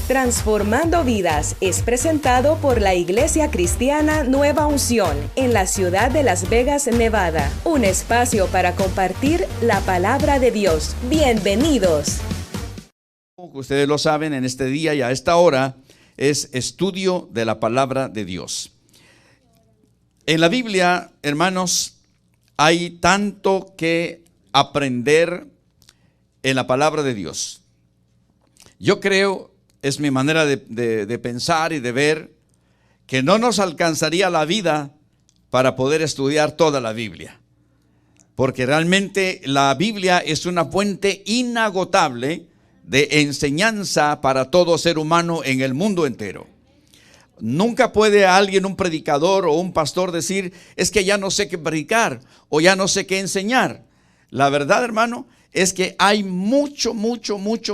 Transformando Vidas es presentado por la Iglesia Cristiana Nueva Unción en la ciudad de Las Vegas, Nevada. Un espacio para compartir la palabra de Dios. Bienvenidos. Ustedes lo saben, en este día y a esta hora es estudio de la palabra de Dios. En la Biblia, hermanos, hay tanto que aprender en la palabra de Dios. Yo creo, es mi manera de pensar y de ver, que no nos alcanzaría la vida para poder estudiar toda la Biblia. Porque realmente la Biblia es una fuente inagotable de enseñanza para todo ser humano en el mundo entero. Nunca puede alguien, un predicador o un pastor decir, es que ya no sé qué predicar o ya no sé qué enseñar. La verdad, hermano, es que hay mucho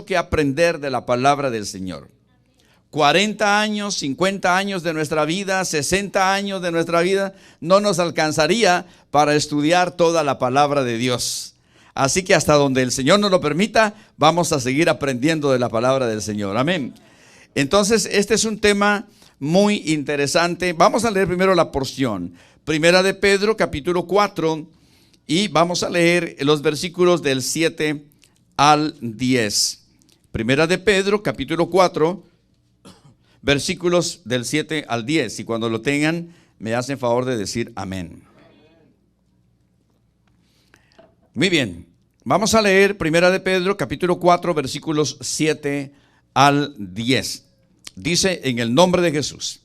que aprender de la palabra del Señor. 40 años, 50 años de nuestra vida, 60 años de nuestra vida, no nos alcanzaría para estudiar toda la palabra de Dios. Así que hasta donde el Señor nos lo permita, vamos a seguir aprendiendo de la palabra del Señor. Amén. Entonces, este es un tema muy interesante. Vamos a leer primero la porción. Primera de Pedro, capítulo 4. Y vamos a leer los versículos del 7 al 10. Primera de Pedro, capítulo 4, versículos del 7 al 10. Y cuando lo tengan, me hacen favor de decir amén. Muy bien. Vamos a leer Primera de Pedro, capítulo 4, versículos 7 al 10. Dice, en el nombre de Jesús.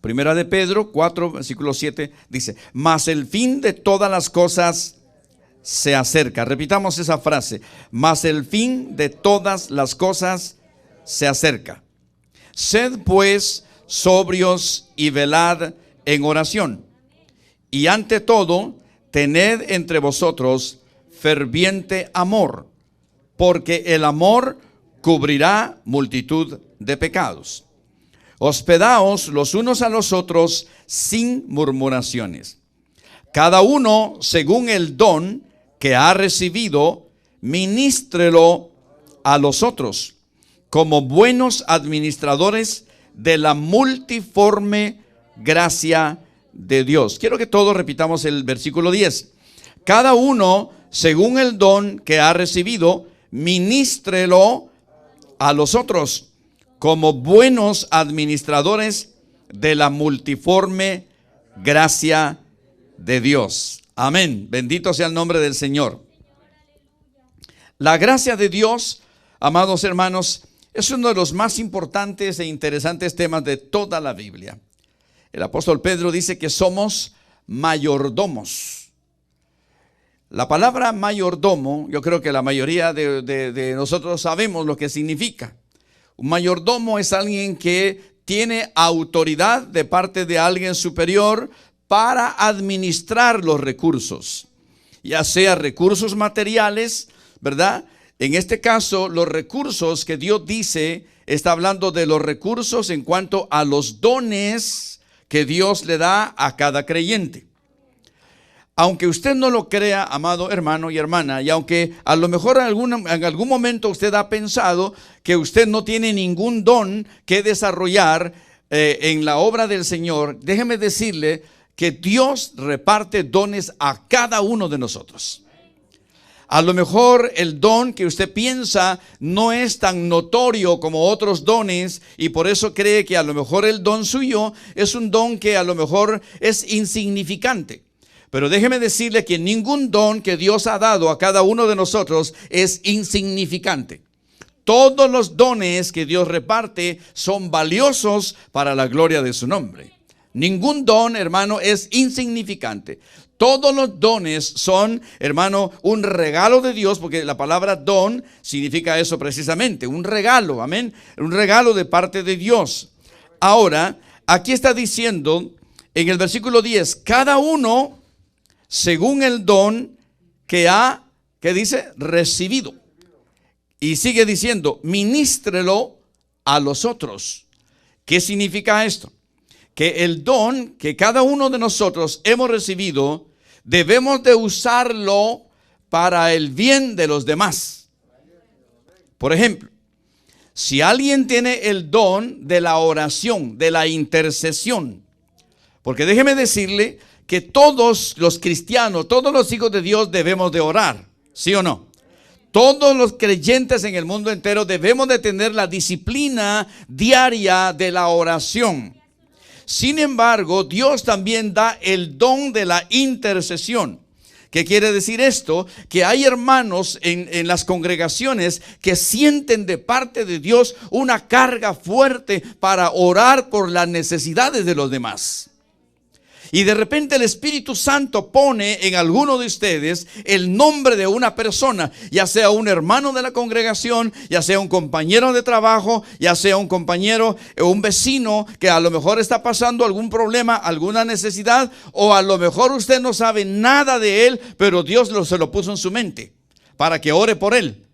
Primera de Pedro 4, versículo 7, dice, mas el fin de todas las cosas se acerca. Repitamos esa frase, mas el fin de todas las cosas se acerca. Sed pues sobrios y velad en oración. Y ante todo, tened entre vosotros ferviente amor, porque el amor cubrirá multitud de pecados. Hospedaos los unos a los otros sin murmuraciones. Cada uno según el don que ha recibido, ministrelo a los otros, como buenos administradores de la multiforme gracia de Dios. Quiero que todos repitamos el versículo 10. Cada uno según el don que ha recibido, ministrelo a los otros, como buenos administradores de la multiforme gracia de Dios. Amén. Bendito sea el nombre del Señor. La gracia de Dios, amados hermanos, es uno de los más importantes e interesantes temas de toda la Biblia. El apóstol Pedro dice que somos mayordomos. La palabra mayordomo, yo creo que la mayoría de nosotros sabemos lo que significa. Un mayordomo es alguien que tiene autoridad de parte de alguien superior para administrar los recursos, ya sea recursos materiales, ¿verdad? En este caso, los recursos que Dios dice, está hablando de los recursos en cuanto a los dones que Dios le da a cada creyente. Aunque usted no lo crea, amado hermano y hermana, y aunque a lo mejor en algún momento usted ha pensado que usted no tiene ningún don que desarrollar en la obra del Señor, déjeme decirle que Dios reparte dones a cada uno de nosotros. A lo mejor el don que usted piensa no es tan notorio como otros dones y por eso cree que a lo mejor el don suyo es un don que a lo mejor es insignificante. Pero déjeme decirle que ningún don que Dios ha dado a cada uno de nosotros es insignificante. Todos los dones que Dios reparte son valiosos para la gloria de su nombre. Ningún don, hermano, es insignificante. Todos los dones son, hermano, un regalo de Dios, porque la palabra don significa eso precisamente, un regalo, amén, un regalo de parte de Dios. Ahora, aquí está diciendo en el versículo 10, cada uno según el don que ha, ¿qué dice? Recibido. Y sigue diciendo, ministrelo a los otros. ¿Qué significa esto? Que el don que cada uno de nosotros hemos recibido, debemos de usarlo para el bien de los demás. Por ejemplo, Si alguien tiene el don de la oración, de la intercesión, porque déjeme decirle que todos los cristianos, todos los hijos de Dios debemos de orar, ¿sí o no? Todos los creyentes en el mundo entero debemos de tener la disciplina diaria de la oración. Sin embargo, Dios también da el don de la intercesión. ¿Qué quiere decir esto? Que hay hermanos en las congregaciones que sienten de parte de Dios una carga fuerte para orar por las necesidades de los demás. Y de repente el Espíritu Santo pone en alguno de ustedes el nombre de una persona, ya sea un hermano de la congregación, ya sea un compañero de trabajo, ya sea un compañero o un vecino que a lo mejor está pasando algún problema, alguna necesidad, o a lo mejor usted no sabe nada de él, pero Dios se lo puso en su mente para que ore por él.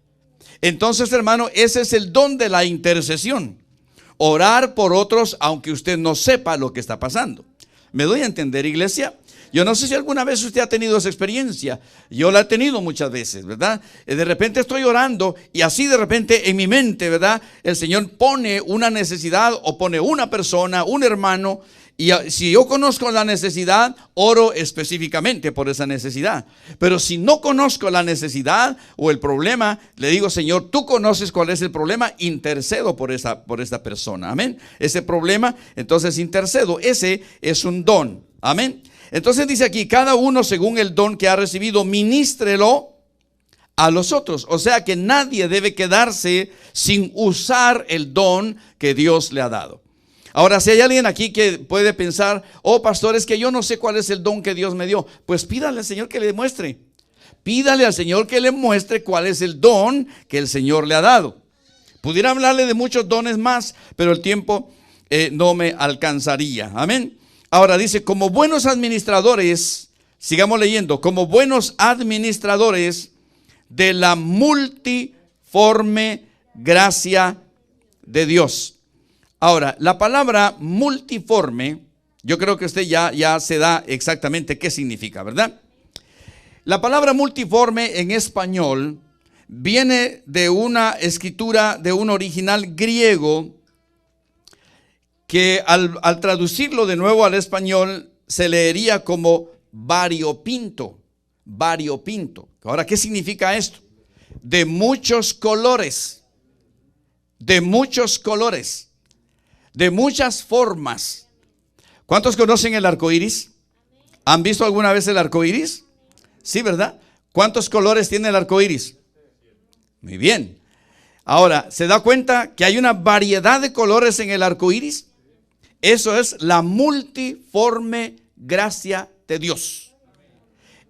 Entonces, hermano, ese es el don de la intercesión. Orar por otros aunque usted no sepa lo que está pasando. ¿Me doy a entender, iglesia? Yo no sé si alguna vez usted ha tenido esa experiencia. Yo la he tenido muchas veces, ¿verdad? De repente estoy orando y así de repente en mi mente, ¿verdad? El Señor pone una necesidad o pone una persona, un hermano. Y si yo conozco la necesidad, oro específicamente por esa necesidad. Pero si no conozco la necesidad o el problema, le digo, Señor, tú conoces cuál es el problema, intercedo por esta persona. Amén. Ese problema, entonces intercedo. Ese es un don. Amén. Entonces dice aquí, cada uno según el don que ha recibido, ministrelo a los otros. O sea que nadie debe quedarse sin usar el don que Dios le ha dado. Ahora, si hay alguien aquí que puede pensar, oh pastor, es que yo no sé cuál es el don que Dios me dio, pues pídale al Señor que le muestre. Pídale al Señor que le muestre cuál es el don que el Señor le ha dado. Pudiera hablarle de muchos dones más, pero el tiempo no me alcanzaría. Amén. Ahora dice, como buenos administradores, sigamos leyendo, como buenos administradores de la multiforme gracia de Dios. Ahora, la palabra multiforme, yo creo que usted ya se da exactamente qué significa, ¿verdad? La palabra multiforme en español viene de una escritura, de un original griego, que al traducirlo de nuevo al español se leería como variopinto, variopinto. Ahora, ¿qué significa esto? De muchos colores, de muchos colores. De muchas formas. ¿Cuántos conocen el arco iris? ¿Han visto alguna vez el arco iris? Sí, ¿verdad? ¿Cuántos colores tiene el arco iris? Muy bien. Ahora, ¿se da cuenta que hay una variedad de colores en el arco iris? Eso es la multiforme gracia de Dios.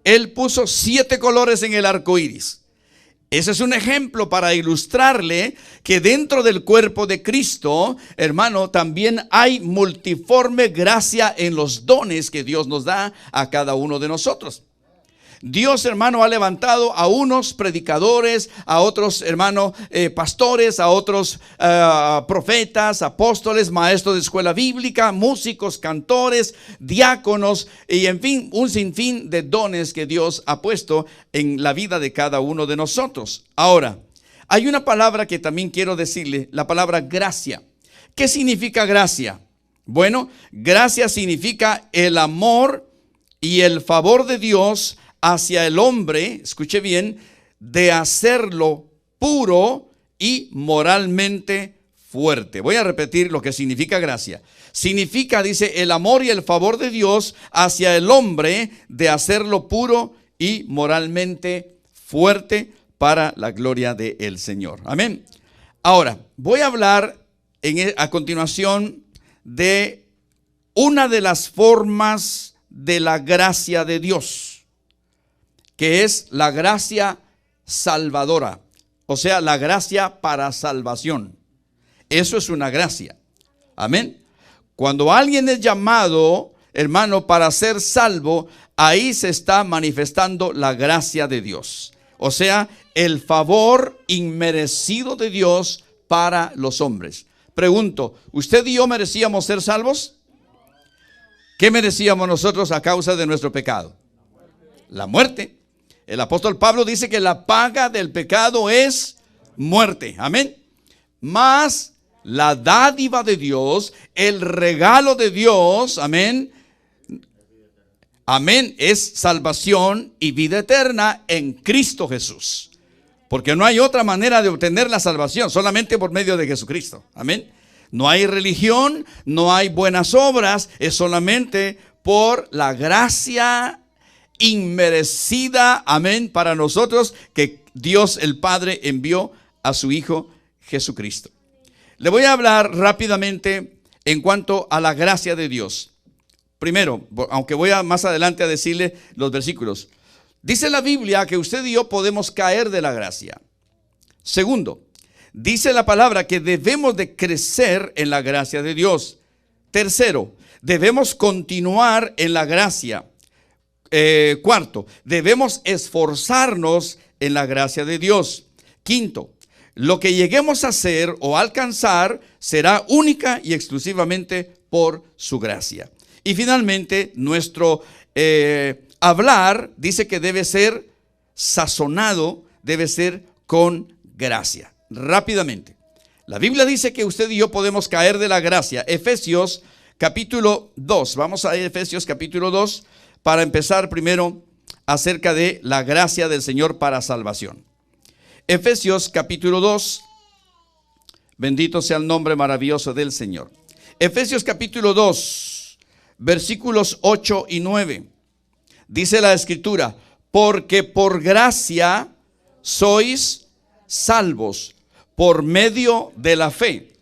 Él puso 7 colores en el arco iris. Ese es un ejemplo para ilustrarle que dentro del cuerpo de Cristo, hermano, también hay multiforme gracia en los dones que Dios nos da a cada uno de nosotros. Dios, hermano, ha levantado a unos predicadores, a otros, hermano, pastores, a otros profetas, apóstoles, maestros de escuela bíblica, músicos, cantores, diáconos y en fin, un sinfín de dones que Dios ha puesto en la vida de cada uno de nosotros. Ahora, hay una palabra que también quiero decirle, la palabra gracia. ¿Qué significa gracia? Bueno, gracia significa el amor y el favor de Dios hacia el hombre, escuche bien, de hacerlo puro y moralmente fuerte. Voy a repetir lo que significa gracia. Significa, dice, el amor y el favor de Dios hacia el hombre de hacerlo puro y moralmente fuerte para la gloria del Señor. Amén. Ahora, voy a hablar a continuación de una de las formas de la gracia de Dios, que es la gracia salvadora, o sea, la gracia para salvación. Eso es una gracia. Amén. Cuando alguien es llamado, hermano, para ser salvo, ahí se está manifestando la gracia de Dios. O sea, el favor inmerecido de Dios para los hombres. Pregunto, ¿usted y yo merecíamos ser salvos? ¿Qué merecíamos nosotros a causa de nuestro pecado? La muerte. El apóstol Pablo dice que la paga del pecado es muerte. Amén. Mas la dádiva de Dios, el regalo de Dios, amén, amén, es salvación y vida eterna en Cristo Jesús. Porque no hay otra manera de obtener la salvación, solamente por medio de Jesucristo. Amén. No hay religión, no hay buenas obras, es solamente por la gracia inmerecida, amén, para nosotros que Dios el Padre envió a su Hijo Jesucristo. Le voy a hablar rápidamente en cuanto a la gracia de Dios. Primero, aunque voy a más adelante a decirle los versículos. Dice la Biblia que usted y yo podemos caer de la gracia. Segundo, dice la palabra que debemos de crecer en la gracia de Dios. Tercero, debemos continuar en la gracia. Cuarto, debemos esforzarnos en la gracia de Dios. Quinto, lo que lleguemos a hacer o alcanzar será única y exclusivamente por su gracia. Y finalmente, nuestro hablar dice que debe ser sazonado, debe ser con gracia. Rápidamente, la Biblia dice que usted y yo podemos caer de la gracia. Efesios capítulo 2, vamos a Efesios capítulo 2 para empezar primero acerca de la gracia del Señor para salvación. Efesios capítulo 2, bendito sea el nombre maravilloso del Señor. Efesios capítulo 2, versículos 8 y 9. Dice la Escritura, porque por gracia sois salvos por medio de la fe.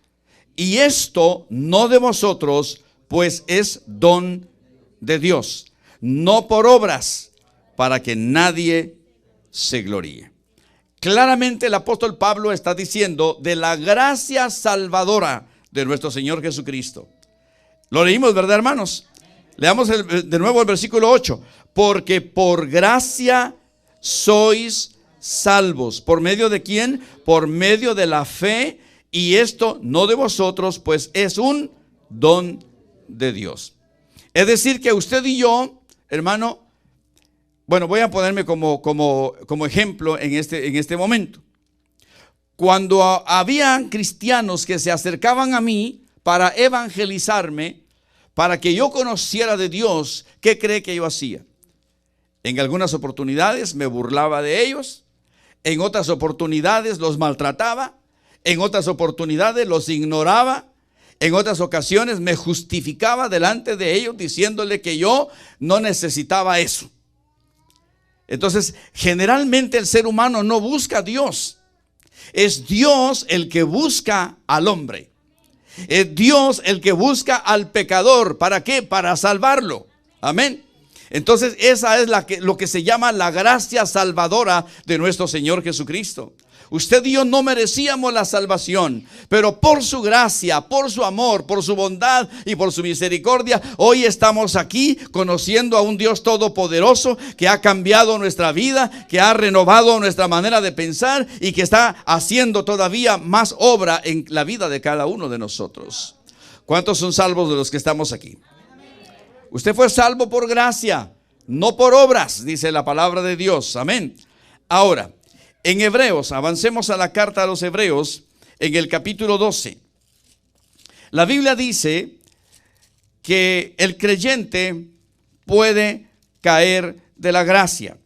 Y esto no de vosotros, pues es don de Dios, no por obras, para que nadie se gloríe. Claramente el apóstol Pablo está diciendo de la gracia salvadora de nuestro Señor Jesucristo. Lo leímos, ¿verdad, hermanos? Leamos de nuevo el versículo 8. Porque por gracia sois salvos. ¿Por medio de quién? Por medio de la fe. Y esto no de vosotros, pues es un don de Dios. Es decir, que usted y yo, hermano, bueno, voy a ponerme como ejemplo en este momento. Cuando habían cristianos que se acercaban a mí para evangelizarme, para que yo conociera de Dios, ¿qué cree que yo hacía? En algunas oportunidades me burlaba de ellos, en otras oportunidades los maltrataba, en otras oportunidades los ignoraba, en otras ocasiones me justificaba delante de ellos diciéndole que yo no necesitaba eso. Entonces, generalmente el ser humano no busca a Dios. Es Dios el que busca al hombre. Es Dios el que busca al pecador. ¿Para qué? Para salvarlo. Amén. Entonces, esa es lo que se llama la gracia salvadora de nuestro Señor Jesucristo. Usted y yo no merecíamos la salvación, pero por su gracia, por su amor, por su bondad y por su misericordia, hoy estamos aquí conociendo a un Dios todopoderoso que ha cambiado nuestra vida, que ha renovado nuestra manera de pensar y que está haciendo todavía más obra en la vida de cada uno de nosotros. ¿Cuántos son salvos de los que estamos aquí? Usted fue salvo por gracia, no por obras, dice la palabra de Dios. Amén. Ahora, en Hebreos, avancemos a la carta a los Hebreos, en el capítulo 12. La Biblia dice que el creyente puede caer de la gracia.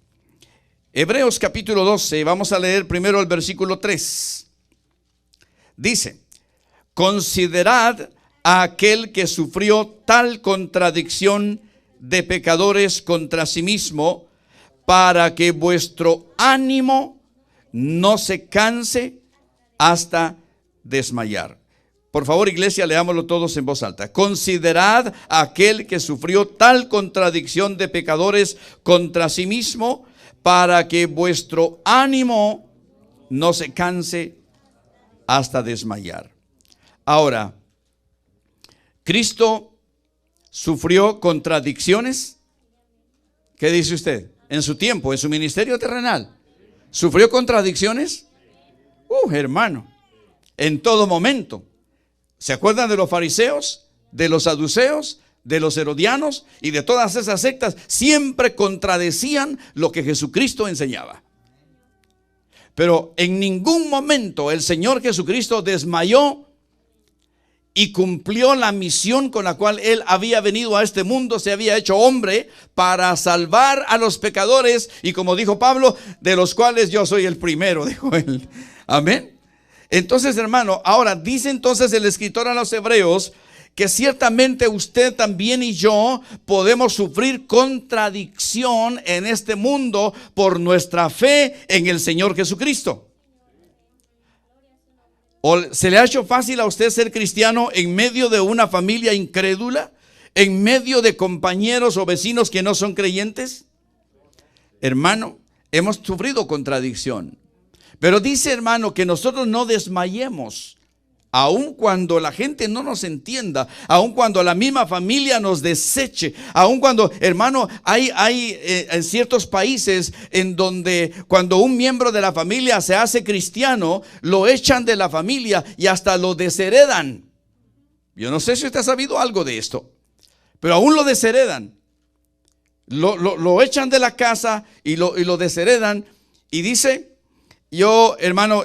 Hebreos capítulo 12, vamos a leer primero el versículo 3. Dice, considerad a aquel que sufrió tal contradicción de pecadores contra sí mismo, para que vuestro ánimo no se canse hasta desmayar. Por favor, iglesia, leámoslo todos en voz alta. Considerad a aquel que sufrió tal contradicción de pecadores contra sí mismo, para que vuestro ánimo no se canse hasta desmayar. Ahora, Cristo sufrió contradicciones. ¿Qué dice usted? En su tiempo, en su ministerio terrenal. ¿Sufrió contradicciones? Hermano, en todo momento. ¿Se acuerdan de los fariseos, de los saduceos, de los herodianos y de todas esas sectas? Siempre contradecían lo que Jesucristo enseñaba. Pero en ningún momento el Señor Jesucristo desmayó y cumplió la misión con la cual Él había venido a este mundo. Se había hecho hombre para salvar a los pecadores, y como dijo Pablo, de los cuales yo soy el primero, dijo él. Amén. Entonces, hermano, ahora dice entonces el escritor a los Hebreos que ciertamente usted también y yo podemos sufrir contradicción en este mundo por nuestra fe en el Señor Jesucristo. ¿O se le ha hecho fácil a usted ser cristiano en medio de una familia incrédula? ¿En medio de compañeros o vecinos que no son creyentes? Hermano, hemos sufrido contradicción. Pero dice, hermano, que nosotros no desmayemos. Aun cuando la gente no nos entienda, aun cuando la misma familia nos deseche, aun cuando, hermano, hay en ciertos países en donde cuando un miembro de la familia se hace cristiano, lo echan de la familia y hasta lo desheredan. Yo no sé si usted ha sabido algo de esto, pero aún lo desheredan. Lo echan de la casa y lo desheredan. Y dice, yo, hermano,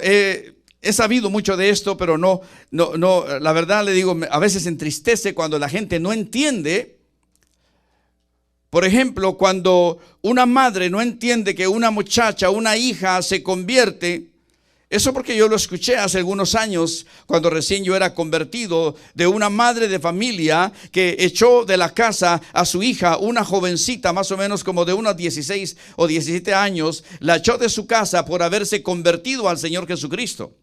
he sabido mucho de esto, pero no, la verdad le digo, a veces entristece cuando la gente no entiende. Por ejemplo, cuando una madre no entiende que una muchacha, una hija se convierte. Eso porque yo lo escuché hace algunos años, cuando recién yo era convertido, de una madre de familia que echó de la casa a su hija, una jovencita más o menos como de unos 16 o 17 años, la echó de su casa por haberse convertido al Señor Jesucristo.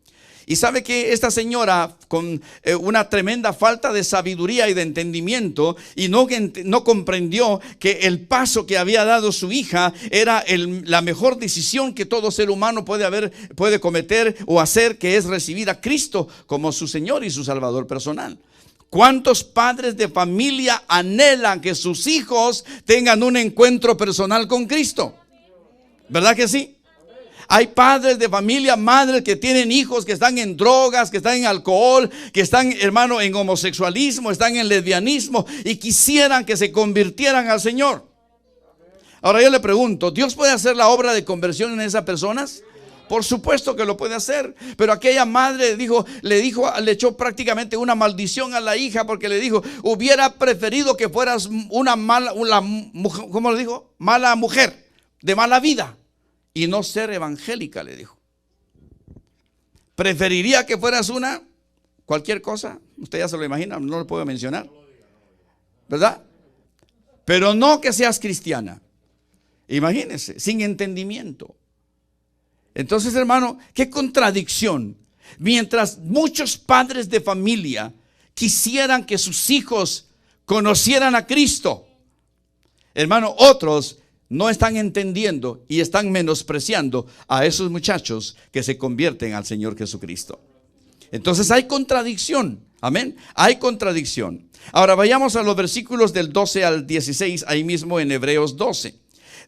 Y sabe que esta señora, con una tremenda falta de sabiduría y de entendimiento, y no comprendió que el paso que había dado su hija era la mejor decisión que todo ser humano puede cometer o hacer, que es recibir a Cristo como su Señor y su Salvador personal. ¿Cuántos padres de familia anhelan que sus hijos tengan un encuentro personal con Cristo? ¿Verdad que sí? Hay padres de familia, madres que tienen hijos que están en drogas, que están en alcohol, que están, hermano, en homosexualismo, están en lesbianismo y quisieran que se convirtieran al Señor. Ahora yo le pregunto, ¿Dios puede hacer la obra de conversión en esas personas? Por supuesto que lo puede hacer, pero aquella madre le echó prácticamente una maldición a la hija, porque le dijo, hubiera preferido que fueras una mala, ¿cómo le dijo? Mala mujer, de mala vida. Y no ser evangélica, le dijo. Preferiría que fueras cualquier cosa. Usted ya se lo imagina, no lo puedo mencionar, ¿verdad? Pero no que seas cristiana. Imagínese, sin entendimiento. Entonces, hermano, qué contradicción. Mientras muchos padres de familia quisieran que sus hijos conocieran a Cristo, hermano, otros no están entendiendo y están menospreciando a esos muchachos que se convierten al Señor Jesucristo. Entonces hay contradicción. Amén. Hay contradicción. Ahora vayamos a los versículos del 12 al 16, ahí mismo en Hebreos 12.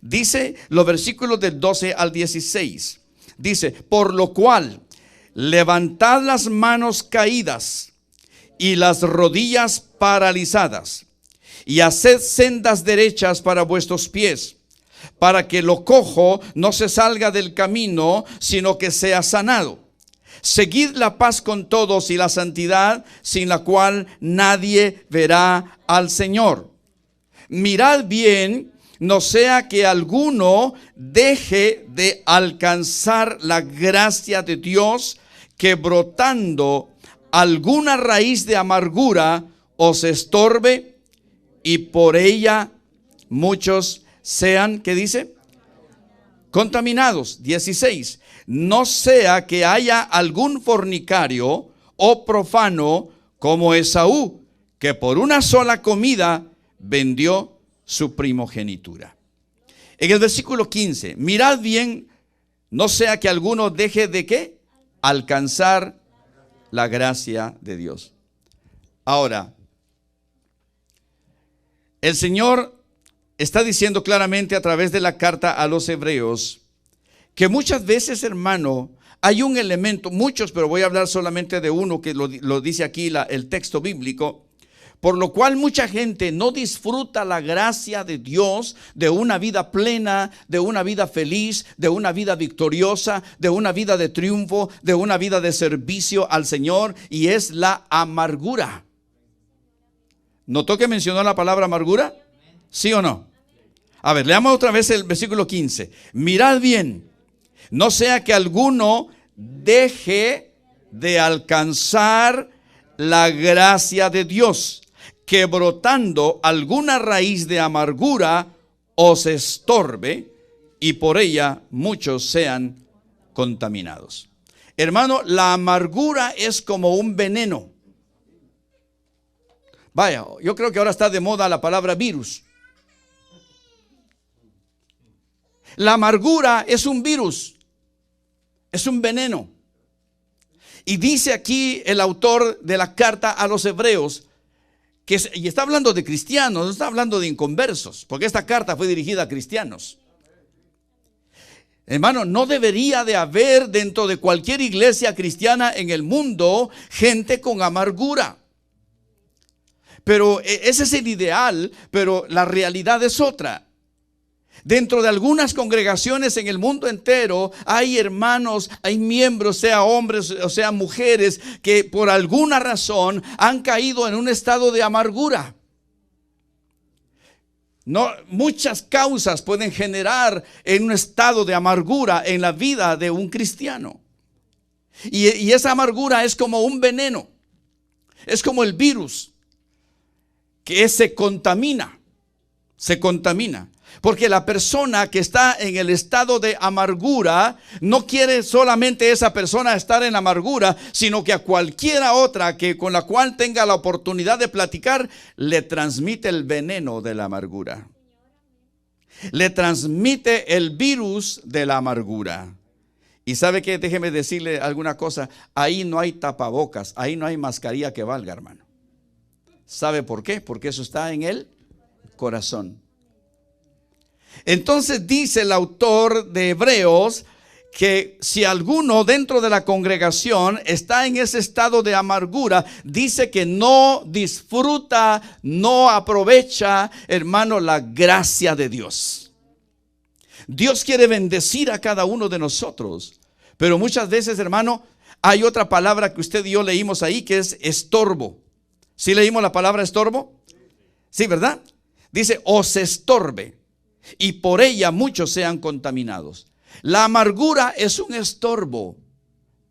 Dice los versículos del 12 al 16. Dice, por lo cual, levantad las manos caídas y las rodillas paralizadas, y haced sendas derechas para vuestros pies, para que lo cojo no se salga del camino, sino que sea sanado. Seguid la paz con todos y la santidad, sin la cual nadie verá al Señor. Mirad bien, no sea que alguno deje de alcanzar la gracia de Dios, que brotando alguna raíz de amargura os estorbe, y por ella muchos sean, ¿qué dice? Contaminados. 16. No sea que haya algún fornicario o profano como Esaú, que por una sola comida vendió su primogenitura. En el versículo 15, mirad bien, no sea que alguno deje de ¿qué? Alcanzar la gracia de Dios. Ahora, el Señor está diciendo claramente a través de la carta a los hebreos que muchas veces, hermano, hay un elemento, muchos, pero voy a hablar solamente de uno que lo dice aquí el texto bíblico, Por lo cual mucha gente no disfruta la gracia de Dios, de una vida plena, de una vida feliz, de una vida victoriosa, de una vida de triunfo, de una vida de servicio al Señor, y es la amargura. ¿Notó que mencionó la palabra amargura? ¿Sí o no? A ver, leamos otra vez el versículo 15. Mirad bien, no sea que alguno deje de alcanzar la gracia de Dios, que brotando alguna raíz de amargura os estorbe y por ella muchos sean contaminados. Hermano, la amargura es como un veneno. Vaya, yo creo que ahora está de moda la palabra virus. La amargura es un virus, es un veneno. Y dice aquí el autor de la carta a los hebreos, y está hablando de cristianos, no está hablando de inconversos, porque esta carta fue dirigida a cristianos. Hermano, no debería de haber dentro de cualquier iglesia cristiana en el mundo gente con amargura. Pero ese es el ideal, pero la realidad es otra. Dentro de algunas congregaciones en el mundo entero hay hermanos, hay miembros, sea hombres o sea mujeres, que por alguna razón han caído en un estado de amargura. No, muchas causas pueden generar en un estado de amargura en la vida de un cristiano. Y esa amargura es como un veneno, es como el virus que se contamina. Porque la persona que está en el estado de amargura no quiere solamente esa persona estar en amargura, sino que a cualquiera otra con la cual tenga la oportunidad de platicar, le transmite el veneno de la amargura. Le transmite el virus de la amargura. Y sabe que, déjeme decirle alguna cosa, ahí no hay tapabocas, ahí no hay mascarilla que valga, hermano. ¿Sabe por qué? Porque eso está en el corazón. Entonces dice el autor de Hebreos que si alguno dentro de la congregación está en ese estado de amargura, dice que no disfruta, no aprovecha, hermano, la gracia de Dios. Dios quiere bendecir a cada uno de nosotros, pero muchas veces, hermano, hay otra palabra que usted y yo leímos ahí que es estorbo. ¿Sí leímos la palabra estorbo? Sí, ¿verdad? Dice, os estorbe y por ella muchos sean contaminados. La amargura es un estorbo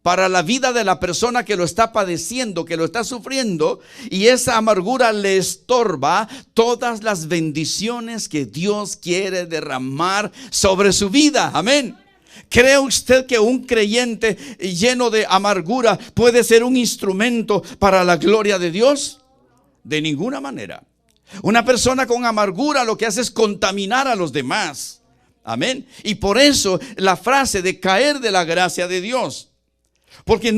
para la vida de la persona que lo está padeciendo, que lo está sufriendo, y esa amargura le estorba todas las bendiciones que Dios quiere derramar sobre su vida. Amén. ¿Cree usted que un creyente lleno de amargura puede ser un instrumento para la gloria de Dios? De ninguna manera. Una persona con amargura lo que hace es contaminar a los demás. Amén. Y por eso la frase de caer de la gracia de Dios. Porque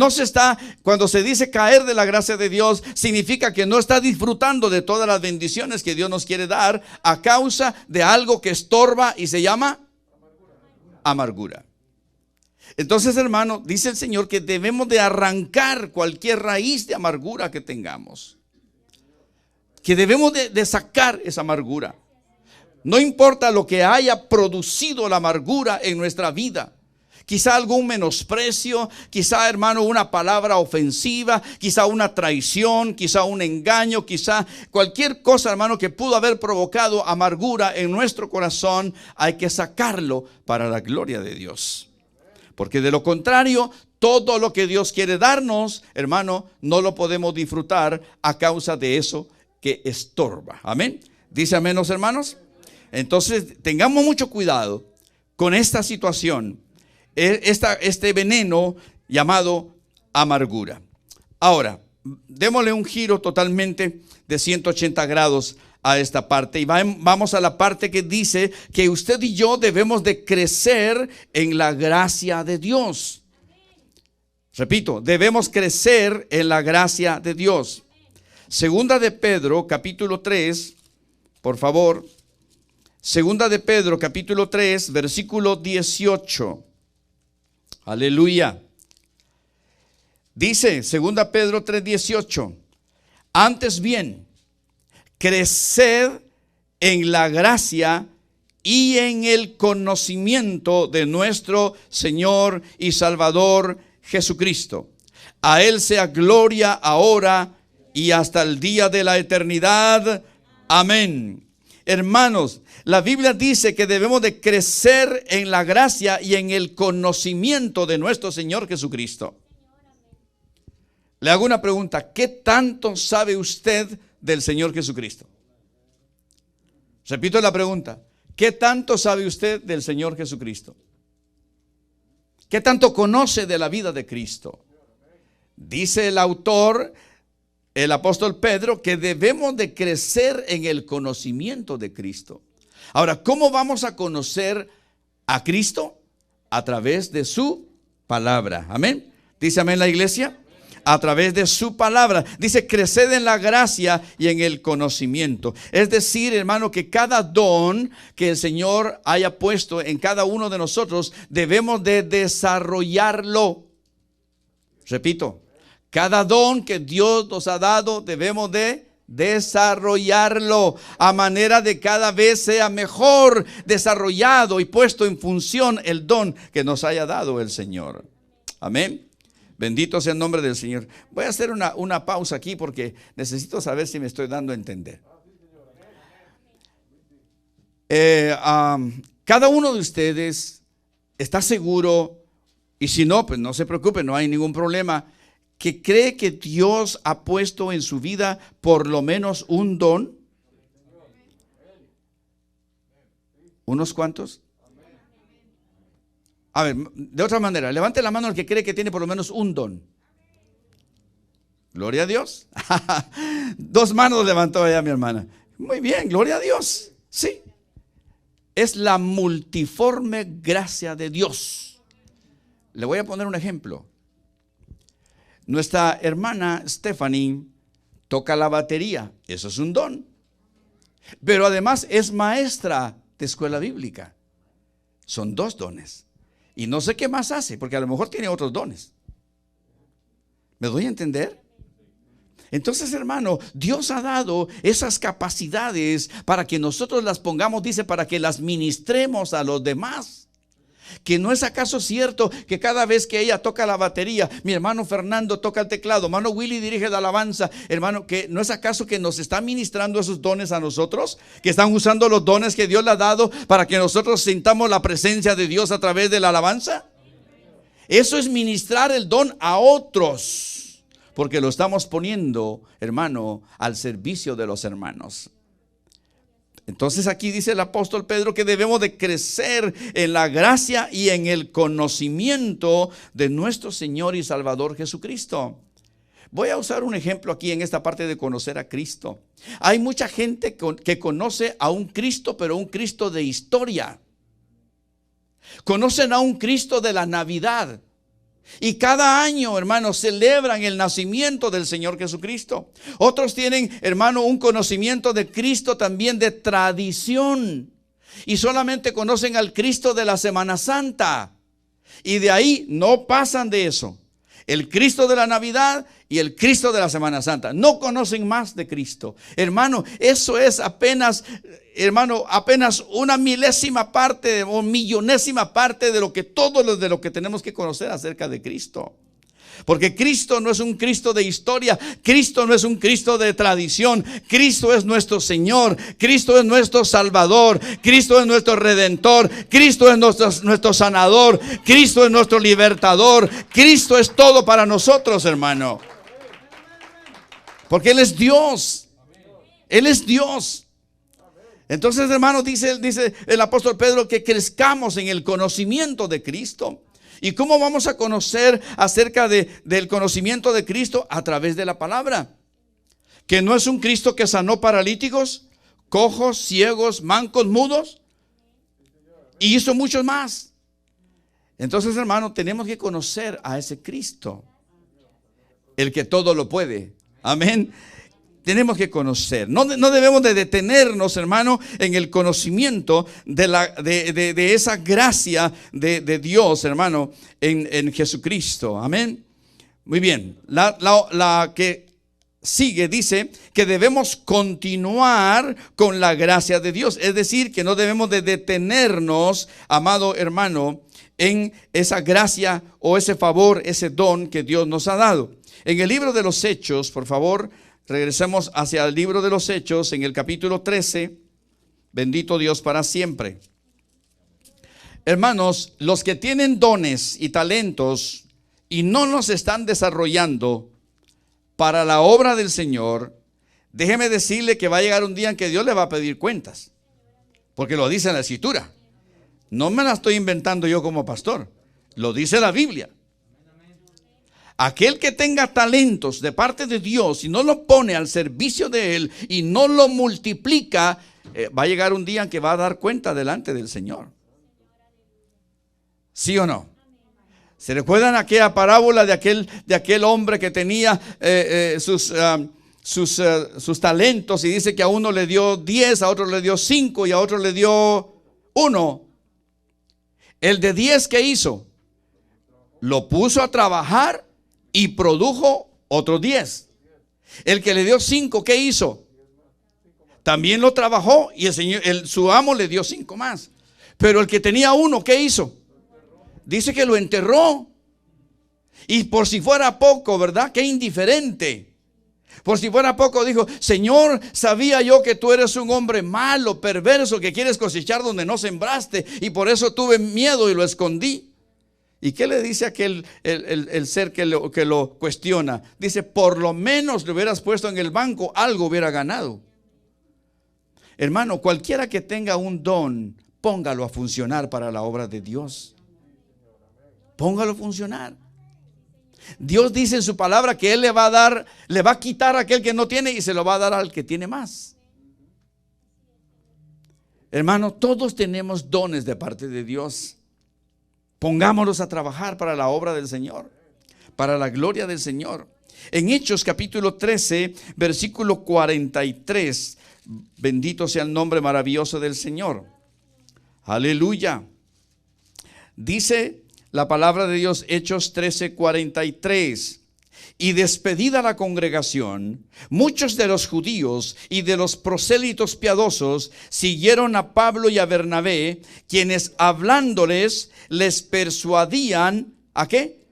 cuando se dice caer de la gracia de Dios, significa que no está disfrutando de todas las bendiciones que Dios nos quiere dar a causa de algo que estorba y se llama amargura. Entonces, hermano, dice el Señor que debemos de arrancar cualquier raíz de amargura que tengamos. Que debemos de sacar esa amargura. No importa lo que haya producido la amargura en nuestra vida. Quizá algún menosprecio, quizá, hermano, una palabra ofensiva, quizá una traición, quizá un engaño, quizá cualquier cosa, hermano, que pudo haber provocado amargura en nuestro corazón. Hay que sacarlo para la gloria de Dios. Porque de lo contrario, todo lo que Dios quiere darnos, hermano, no lo podemos disfrutar a causa de eso que estorba. Amén. Dice amén los hermanos. Entonces tengamos mucho cuidado con esta situación, este veneno llamado amargura. Ahora, démosle un giro totalmente de 180 grados a esta parte y vamos a la parte que dice que usted y yo debemos de crecer en la gracia de Dios. Repito, debemos crecer en la gracia de Dios. Segunda de Pedro, capítulo 3, por favor. Segunda de Pedro, capítulo 3, versículo 18. Aleluya. Dice, segunda Pedro 3, 18. Antes bien, creced en la gracia y en el conocimiento de nuestro Señor y Salvador Jesucristo. A Él sea gloria ahora y hasta el día de la eternidad. Amén. Hermanos, la Biblia dice que debemos de crecer en la gracia y en el conocimiento de nuestro Señor Jesucristo. Le hago una pregunta: ¿qué tanto sabe usted del Señor Jesucristo? Repito la pregunta: ¿qué tanto sabe usted del Señor Jesucristo? ¿Qué tanto conoce de la vida de Cristo? Dice el autor, el apóstol Pedro, que debemos de crecer en el conocimiento de Cristo. Ahora, ¿cómo vamos a conocer a Cristo? A través de su palabra. Amén. Dice amén la iglesia. A través de su palabra. Dice, creced en la gracia y en el conocimiento. Es decir, hermano, que cada don que el Señor haya puesto en cada uno de nosotros, debemos de desarrollarlo. Repito, cada don que Dios nos ha dado, debemos de desarrollarlo a manera de cada vez sea mejor desarrollado y puesto en función el don que nos haya dado el Señor. Amén. Bendito sea el nombre del Señor. Voy a hacer una pausa aquí porque necesito saber si me estoy dando a entender. Cada uno de ustedes está seguro, y si no, pues no se preocupe, no hay ningún problema, que cree que Dios ha puesto en su vida por lo menos un don. ¿Unos cuantos? A ver, de otra manera, levante la mano el que cree que tiene por lo menos un don. Gloria a Dios. 2 manos levantó allá mi hermana. Muy bien, gloria a Dios. Sí. Es la multiforme gracia de Dios. Le voy a poner un ejemplo. Nuestra hermana Stephanie toca la batería. Eso es un don. Pero además es maestra de escuela bíblica. Son 2 dones. Y no sé qué más hace, porque a lo mejor tiene otros dones. ¿Me doy a entender? Entonces, hermano, Dios ha dado esas capacidades para que nosotros las pongamos, dice, para que las ministremos a los demás. Que no es acaso cierto que cada vez que ella toca la batería, mi hermano Fernando toca el teclado, hermano Willy dirige la alabanza, hermano, que no es acaso que nos está ministrando esos dones a nosotros, que están usando los dones que Dios le ha dado para que nosotros sintamos la presencia de Dios a través de la alabanza. Eso es ministrar el don a otros, porque lo estamos poniendo, hermano, al servicio de los hermanos. Entonces aquí dice el apóstol Pedro que debemos de crecer en la gracia y en el conocimiento de nuestro Señor y Salvador Jesucristo. Voy a usar un ejemplo aquí en esta parte de conocer a Cristo. Hay mucha gente que conoce a un Cristo, pero un Cristo de historia. Conocen a un Cristo de la Navidad. Y cada año, hermanos, celebran el nacimiento del Señor Jesucristo. Otros tienen, hermano, un conocimiento de Cristo también de tradición. Y solamente conocen al Cristo de la Semana Santa. Y de ahí no pasan de eso. El Cristo de la Navidad y el Cristo de la Semana Santa. No conocen más de Cristo. Hermano, eso es apenas, hermano, apenas una milésima parte o millonésima parte de lo que tenemos que conocer acerca de Cristo. Porque Cristo no es un Cristo de historia, Cristo no es un Cristo de tradición, Cristo es nuestro Señor, Cristo es nuestro Salvador, Cristo es nuestro Redentor, Cristo es nuestro sanador, Cristo es nuestro libertador, Cristo es todo para nosotros, hermano. Porque Él es Dios, Él es Dios. Entonces, hermano, dice el apóstol Pedro que crezcamos en el conocimiento de Cristo. ¿Y cómo vamos a conocer acerca del conocimiento de Cristo? A través de la palabra. Que no es un Cristo que sanó paralíticos, cojos, ciegos, mancos, mudos. Y hizo muchos más. Entonces, hermano, tenemos que conocer a ese Cristo. El que todo lo puede. Amén. Tenemos que conocer. No debemos de detenernos, hermano, en el conocimiento de esa gracia de Dios, hermano, en Jesucristo. Amén. Muy bien. La que sigue, dice que debemos continuar con la gracia de Dios. Es decir, que no debemos de detenernos, amado hermano, en esa gracia o ese favor, ese don que Dios nos ha dado. En el libro de los Hechos, por favor, regresemos hacia el libro de los Hechos, en el capítulo 13, bendito Dios para siempre. Hermanos, los que tienen dones y talentos y no los están desarrollando para la obra del Señor, déjeme decirle que va a llegar un día en que Dios le va a pedir cuentas, porque lo dice en la Escritura. No me la estoy inventando yo como pastor, lo dice la Biblia. Aquel que tenga talentos de parte de Dios y no lo pone al servicio de Él y no lo multiplica, va a llegar un día en que va a dar cuenta delante del Señor. ¿Sí o no? ¿Se recuerdan aquella parábola de aquel hombre que tenía sus talentos y dice que a uno le dio 10, a otro le dio 5 y a otro le dio 1? El de 10, ¿qué hizo? Lo puso a trabajar y produjo otros 10. El que le dio 5, ¿qué hizo? También lo trabajó y su amo le dio 5 más. Pero el que tenía 1, ¿qué hizo? Dice que lo enterró. Y por si fuera poco, ¿verdad? Qué indiferente. Por si fuera poco dijo: Señor, sabía yo que tú eres un hombre malo, perverso, que quieres cosechar donde no sembraste, y por eso tuve miedo y lo escondí. ¿Y qué le dice aquel el ser que lo cuestiona? Dice: por lo menos le hubieras puesto en el banco, algo hubiera ganado. Hermano, cualquiera que tenga un don, póngalo a funcionar para la obra de Dios. Póngalo a funcionar. Dios dice en su palabra que Él le va a quitar a aquel que no tiene y se lo va a dar al que tiene más. Hermano, todos tenemos dones de parte de Dios. Pongámonos a trabajar para la obra del Señor, para la gloria del Señor. En Hechos capítulo 13, versículo 43, bendito sea el nombre maravilloso del Señor. Aleluya. Dice la palabra de Dios, Hechos 13, 43. Y despedida la congregación, muchos de los judíos y de los prosélitos piadosos siguieron a Pablo y a Bernabé, quienes hablándoles les persuadían ¿a qué?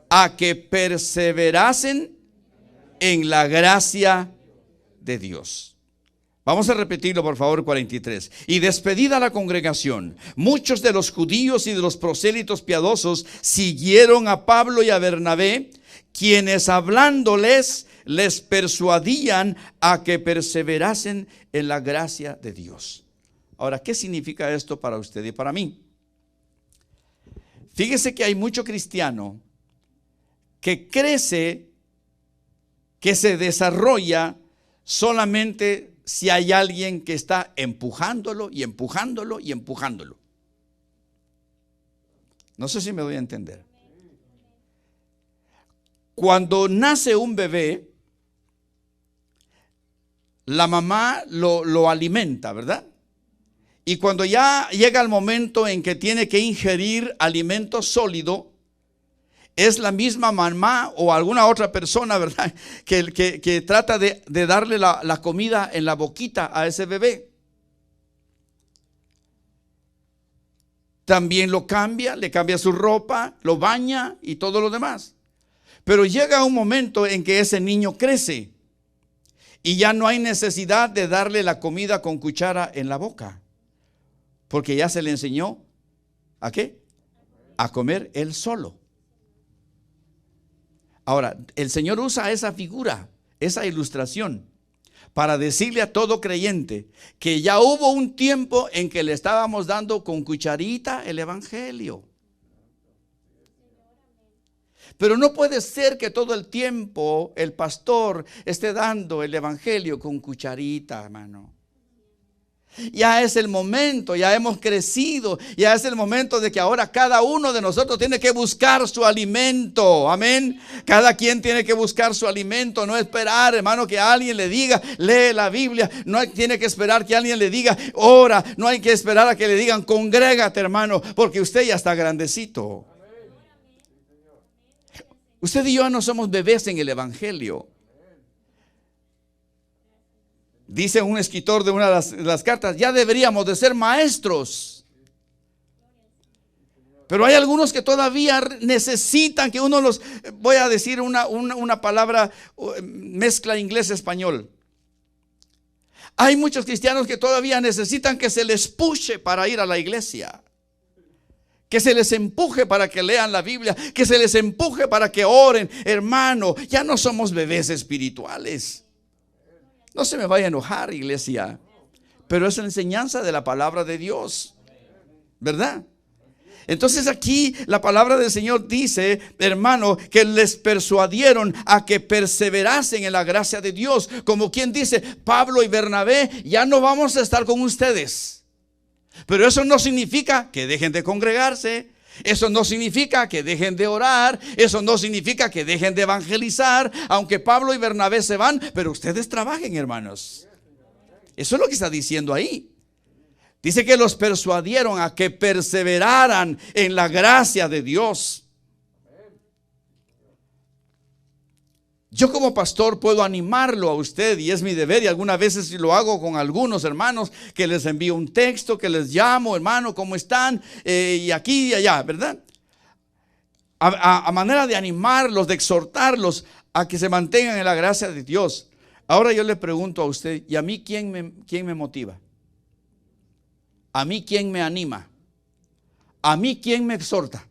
A que perseverasen en la gracia de Dios. Vamos a repetirlo, por favor, 43. Y despedida la congregación, muchos de los judíos y de los prosélitos piadosos siguieron a Pablo y a Bernabé, quienes hablándoles les persuadían a que perseverasen en la gracia de Dios. Ahora, ¿qué significa esto para usted y para mí? Fíjese que hay mucho cristiano que crece, que se desarrolla solamente si hay alguien que está empujándolo y empujándolo y empujándolo. No sé si me doy a entender. Cuando nace un bebé, la mamá lo alimenta, ¿verdad? Y cuando ya llega el momento en que tiene que ingerir alimento sólido, es la misma mamá o alguna otra persona, ¿verdad?, que trata de darle la comida en la boquita a ese bebé. También lo cambia, le cambia su ropa, lo baña y todo lo demás. Pero llega un momento en que ese niño crece y ya no hay necesidad de darle la comida con cuchara en la boca, porque ya se le enseñó ¿a qué? A comer él solo. Ahora, el Señor usa esa figura, esa ilustración, para decirle a todo creyente que ya hubo un tiempo en que le estábamos dando con cucharita el evangelio. Pero no puede ser que todo el tiempo el pastor esté dando el evangelio con cucharita, hermano. Ya es el momento, ya hemos crecido, ya es el momento de que ahora cada uno de nosotros tiene que buscar su alimento, amén. Cada quien tiene que buscar su alimento, no esperar, hermano, que alguien le diga, lee la Biblia, no tiene que esperar que alguien le diga, ora, no hay que esperar a que le digan, congrégate, hermano, porque usted ya está grandecito. Usted y yo no somos bebés en el evangelio. Dice un escritor de una de las cartas, ya deberíamos de ser maestros. Pero hay algunos que todavía necesitan que uno los, voy a decir una palabra, mezcla inglés-español. Hay muchos cristianos que todavía necesitan que se les pushe para ir a la iglesia. Que se les empuje para que lean la Biblia, que se les empuje para que oren. Hermano, ya no somos bebés espirituales. No se me vaya a enojar, iglesia, pero es la enseñanza de la palabra de Dios, ¿verdad? Entonces aquí la palabra del Señor dice, hermano, que les persuadieron a que perseverasen en la gracia de Dios. Como quien dice, Pablo y Bernabé, ya no vamos a estar con ustedes. Pero eso no significa que dejen de congregarse. Eso no significa que dejen de orar. Eso no significa que dejen de evangelizar. Aunque Pablo y Bernabé se van, pero ustedes trabajen, hermanos. Eso es lo que está diciendo ahí. Dice que los persuadieron a que perseveraran en la gracia de Dios. Yo como pastor puedo animarlo a usted, y es mi deber, y algunas veces lo hago con algunos hermanos, que les envío un texto, que les llamo, hermano, ¿cómo están? Y aquí y allá, ¿verdad? A manera de animarlos, de exhortarlos a que se mantengan en la gracia de Dios. Ahora yo le pregunto a usted, ¿y a mí quién me motiva? ¿A mí quién me anima? ¿A mí quién me exhorta?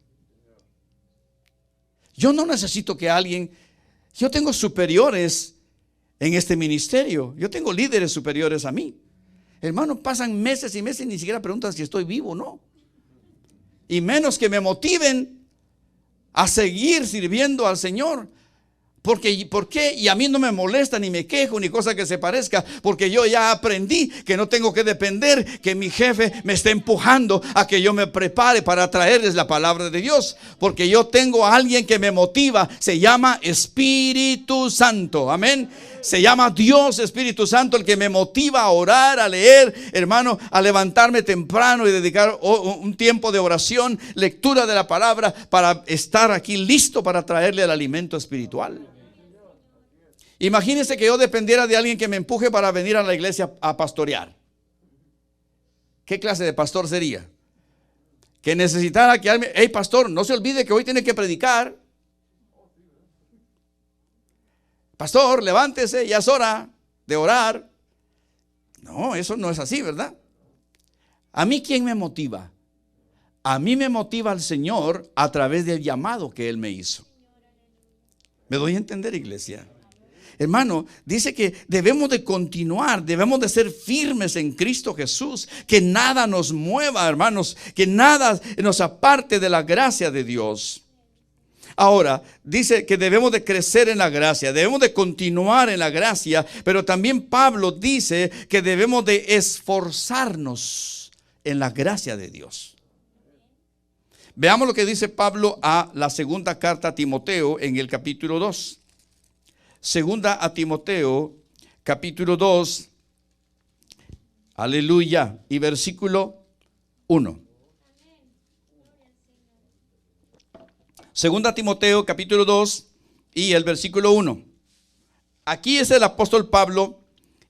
Yo no necesito que alguien... Yo tengo superiores en este ministerio. Yo tengo líderes superiores a mí. Hermano, pasan meses y meses y ni siquiera preguntan si estoy vivo o no. Y menos que me motiven a seguir sirviendo al Señor. ¿Por qué? Y a mí no me molesta, ni me quejo, ni cosa que se parezca, porque yo ya aprendí que no tengo que depender que mi jefe me esté empujando a que yo me prepare para traerles la palabra de Dios, porque yo tengo a alguien que me motiva. Se llama Espíritu Santo, amén. Se llama Dios Espíritu Santo, el que me motiva a orar, a leer, hermano, a levantarme temprano y dedicar un tiempo de oración, lectura de la palabra, para estar aquí listo para traerle el alimento espiritual. Imagínense que yo dependiera de alguien que me empuje para venir a la iglesia a pastorear. ¿Qué clase de pastor sería? Que necesitara que alguien, hey pastor, no se olvide que hoy tiene que predicar. Pastor, levántese, ya es hora de orar. No, eso no es así, ¿verdad? ¿A mí quién me motiva? A mí me motiva el Señor a través del llamado que Él me hizo. ¿Me doy a entender, iglesia? Hermano, dice que debemos de continuar, debemos de ser firmes en Cristo Jesús, que nada nos mueva, hermanos, que nada nos aparte de la gracia de Dios. Ahora, dice que debemos de crecer en la gracia, debemos de continuar en la gracia, pero también Pablo dice que debemos de esforzarnos en la gracia de Dios. Veamos lo que dice Pablo a la segunda carta a Timoteo en el capítulo 2. Segunda a Timoteo, capítulo 2, aleluya, y versículo 1. Segunda a Timoteo, capítulo 2, y el versículo 1. Aquí es el apóstol Pablo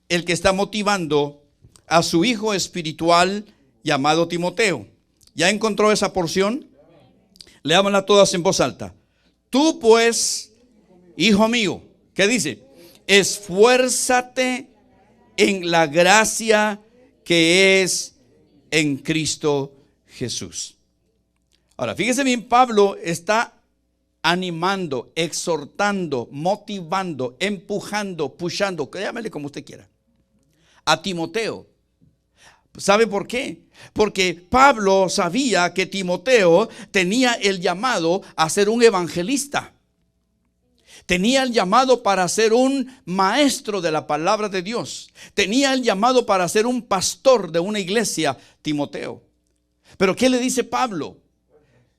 el que está motivando a su hijo espiritual llamado Timoteo. ¿Ya encontró esa porción? Leámosla todas en voz alta. Tú pues, hijo mío, ¿qué dice? Esfuérzate en la gracia que es en Cristo Jesús. Ahora, fíjese bien, Pablo está animando, exhortando, motivando, empujando, pushando, llámele como usted quiera, a Timoteo. ¿Sabe por qué? Porque Pablo sabía que Timoteo tenía el llamado a ser un evangelista. Tenía el llamado para ser un maestro de la palabra de Dios. Tenía el llamado para ser un pastor de una iglesia, Timoteo. Pero ¿qué le dice Pablo?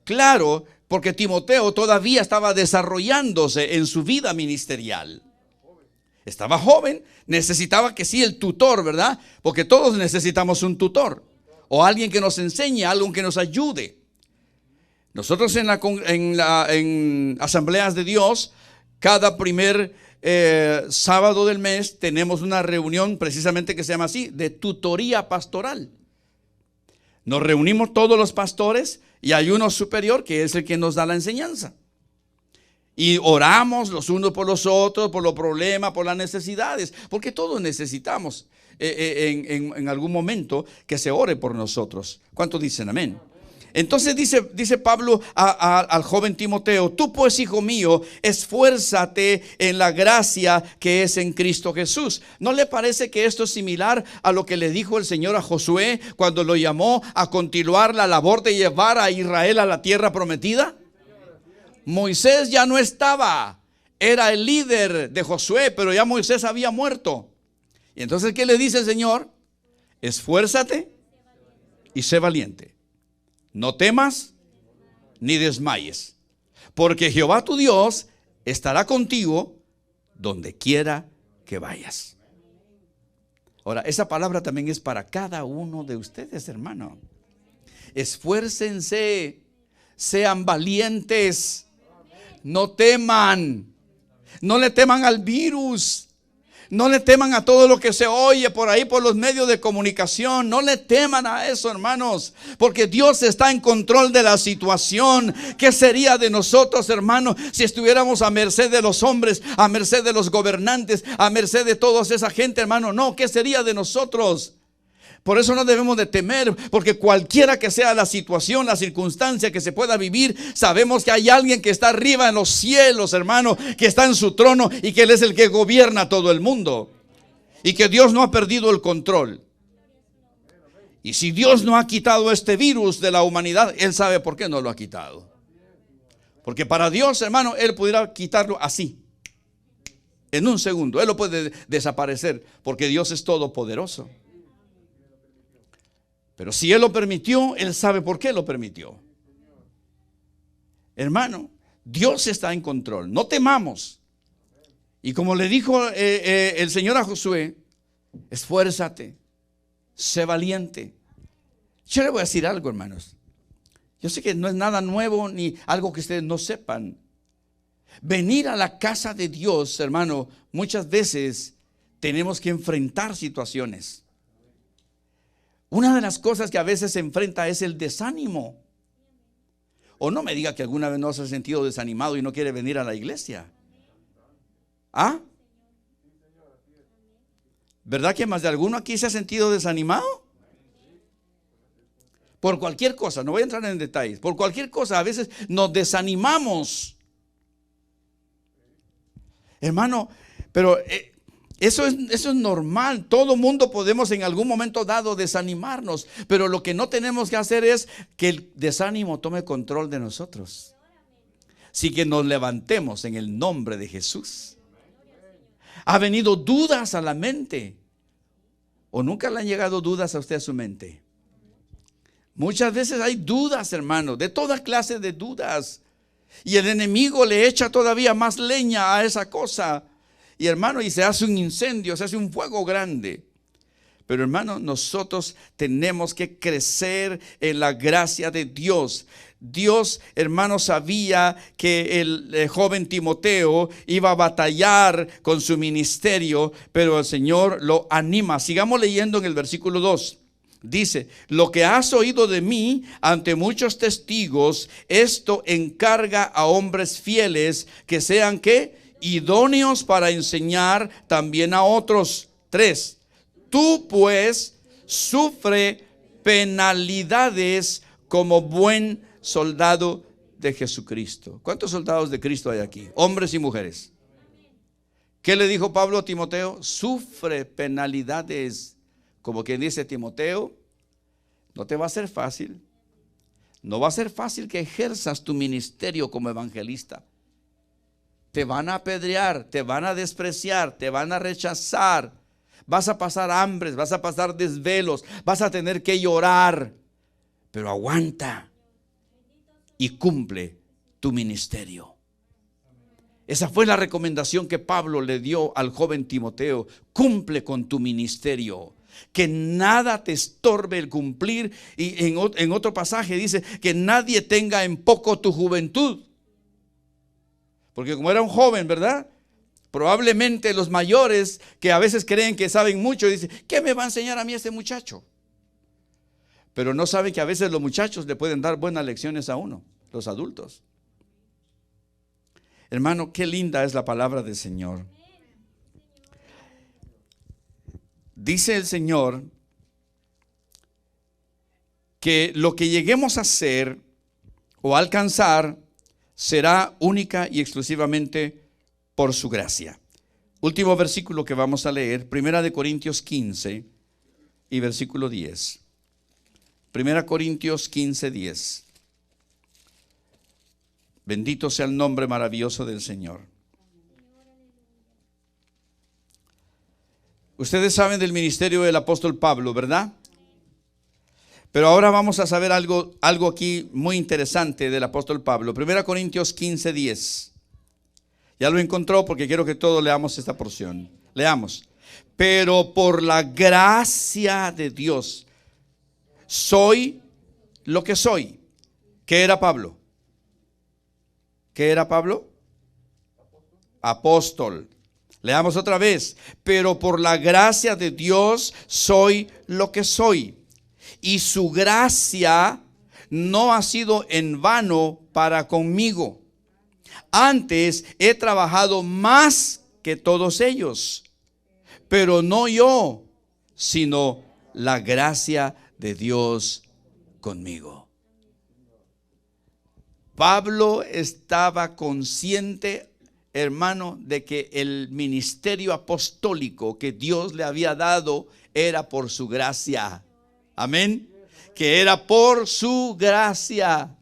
Claro, porque Timoteo todavía estaba desarrollándose en su vida ministerial. Estaba joven, necesitaba que sí el tutor, ¿verdad? Porque todos necesitamos un tutor o alguien que nos enseñe, algo que nos ayude. Nosotros en asambleas de Dios, cada primer sábado del mes tenemos una reunión precisamente que se llama así, de tutoría pastoral. Nos reunimos todos los pastores y hay uno superior que es el que nos da la enseñanza. Y oramos los unos por los otros, por los problemas, por las necesidades, porque todos necesitamos en algún momento que se ore por nosotros. ¿Cuántos dicen amén? Entonces dice Pablo al joven Timoteo: tú pues, hijo mío, esfuérzate en la gracia que es en Cristo Jesús. ¿No le parece que esto es similar a lo que le dijo el Señor a Josué cuando lo llamó a continuar la labor de llevar a Israel a la tierra prometida? Moisés ya no estaba, era el líder de Josué, pero ya Moisés había muerto. Y entonces, ¿qué le dice el Señor? Esfuérzate y sé valiente. No temas ni desmayes, porque Jehová tu Dios estará contigo donde quiera que vayas. Ahora, esa palabra también es para cada uno de ustedes, hermano. Esfuércense, sean valientes, no teman, no le teman al virus. No le teman a todo lo que se oye por ahí, por los medios de comunicación. No le teman a eso, hermanos, porque Dios está en control de la situación. ¿Qué sería de nosotros, hermanos, si estuviéramos a merced de los hombres, a merced de los gobernantes, a merced de toda esa gente, hermano? No, ¿qué sería de nosotros? Por eso no debemos de temer, porque cualquiera que sea la situación, la circunstancia que se pueda vivir, sabemos que hay alguien que está arriba en los cielos, hermano, que está en su trono y que Él es el que gobierna todo el mundo. Y que Dios no ha perdido el control. Y si Dios no ha quitado este virus de la humanidad, Él sabe por qué no lo ha quitado. Porque para Dios, hermano, Él pudiera quitarlo así, en un segundo. Él lo puede desaparecer, porque Dios es todopoderoso. Pero si Él lo permitió, Él sabe por qué lo permitió. Hermano, Dios está en control. No temamos. Y como le dijo el Señor a Josué: esfuérzate, sé valiente. Yo le voy a decir algo, hermanos. Yo sé que no es nada nuevo ni algo que ustedes no sepan. Venir a la casa de Dios, hermano, muchas veces tenemos que enfrentar situaciones. Una de las cosas que a veces se enfrenta es el desánimo. O no me diga que alguna vez no se ha sentido desanimado y no quiere venir a la iglesia. ¿Ah? ¿Verdad que más de alguno aquí se ha sentido desanimado? Por cualquier cosa, no voy a entrar en detalles. Por cualquier cosa a veces nos desanimamos. Hermano, pero eso es normal. Todo mundo podemos en algún momento dado desanimarnos, pero lo que no tenemos que hacer es que el desánimo tome control de nosotros. Así que nos levantemos en el nombre de Jesús. ¿Ha venido dudas a la mente? ¿O nunca le han llegado dudas a usted a su mente? Muchas veces hay dudas, hermano, de toda clase de dudas. Y el enemigo le echa todavía más leña a esa cosa. Y hermano, y se hace un incendio, se hace un fuego grande. Pero hermano, nosotros tenemos que crecer en la gracia de Dios. Dios, hermano, sabía que el joven Timoteo iba a batallar con su ministerio, pero el Señor lo anima. Sigamos leyendo en el versículo 2. Dice: lo que has oído de mí ante muchos testigos, esto encarga a hombres fieles que sean, ¿qué? Idóneos para enseñar también a otros. 3. Tú pues sufre penalidades como buen soldado de Jesucristo. ¿Cuántos soldados de Cristo hay aquí? Hombres y mujeres. ¿Qué le dijo Pablo a Timoteo? Sufre penalidades. Como quien dice: Timoteo, no te va a ser fácil. No va a ser fácil que ejerzas tu ministerio como evangelista. Te van a apedrear, te van a despreciar, te van a rechazar. Vas a pasar hambres, vas a pasar desvelos, vas a tener que llorar. Pero aguanta y cumple tu ministerio. Esa fue la recomendación que Pablo le dio al joven Timoteo. Cumple con tu ministerio. Que nada te estorbe el cumplir. Y en otro pasaje dice que nadie tenga en poco tu juventud. Porque como era un joven, ¿verdad? Probablemente los mayores que a veces creen que saben mucho dicen, ¿qué me va a enseñar a mí este muchacho? Pero no saben que a veces los muchachos le pueden dar buenas lecciones a uno, los adultos. Hermano, qué linda es la palabra del Señor. Dice el Señor que lo que lleguemos a hacer o alcanzar será única y exclusivamente por su gracia. Último versículo que vamos a leer, 1 Corintios 15 y versículo 10. 1 Corintios 15, 10. Bendito sea el nombre maravilloso del Señor. Ustedes saben del ministerio del apóstol Pablo, ¿verdad? Pero ahora vamos a saber algo aquí muy interesante del apóstol Pablo. 1 Corintios 15, 10. Ya lo encontró porque quiero que todos leamos esta porción. Leamos. Pero por la gracia de Dios soy lo que soy. ¿Qué era Pablo? ¿Qué era Pablo? Apóstol. Leamos otra vez. Pero por la gracia de Dios soy lo que soy. Y su gracia no ha sido en vano para conmigo. Antes he trabajado más que todos ellos. Pero no yo, sino la gracia de Dios conmigo. Pablo estaba consciente, hermano, de que el ministerio apostólico que Dios le había dado era por su gracia. Amén. Que era por su gracia.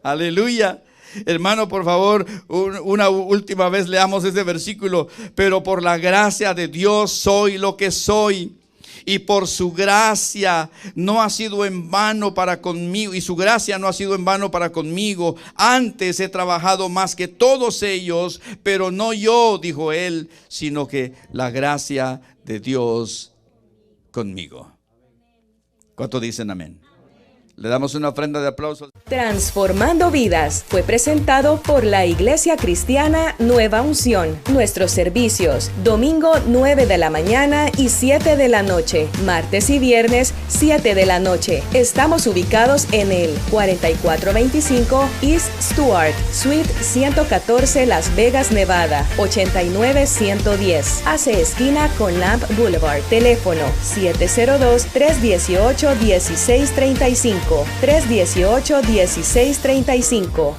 Aleluya. Hermano, por favor, una última vez leamos ese versículo. Pero por la gracia de Dios soy lo que soy. Y por su gracia no ha sido en vano para conmigo. Y su gracia no ha sido en vano para conmigo. Antes he trabajado más que todos ellos. Pero no yo, dijo él, sino que la gracia de Dios conmigo. ¿Cuántos dicen amén? Le damos una ofrenda de aplausos. Transformando Vidas fue presentado por la Iglesia Cristiana Nueva Unción. Nuestros servicios, domingo 9 de la mañana y 7 de la noche, martes y viernes 7 de la noche. Estamos ubicados en el 4425 East Stuart, Suite 114, Las Vegas, Nevada, 89110. Hace esquina con Lamp Boulevard. Teléfono 702-318-1635. 318-1635.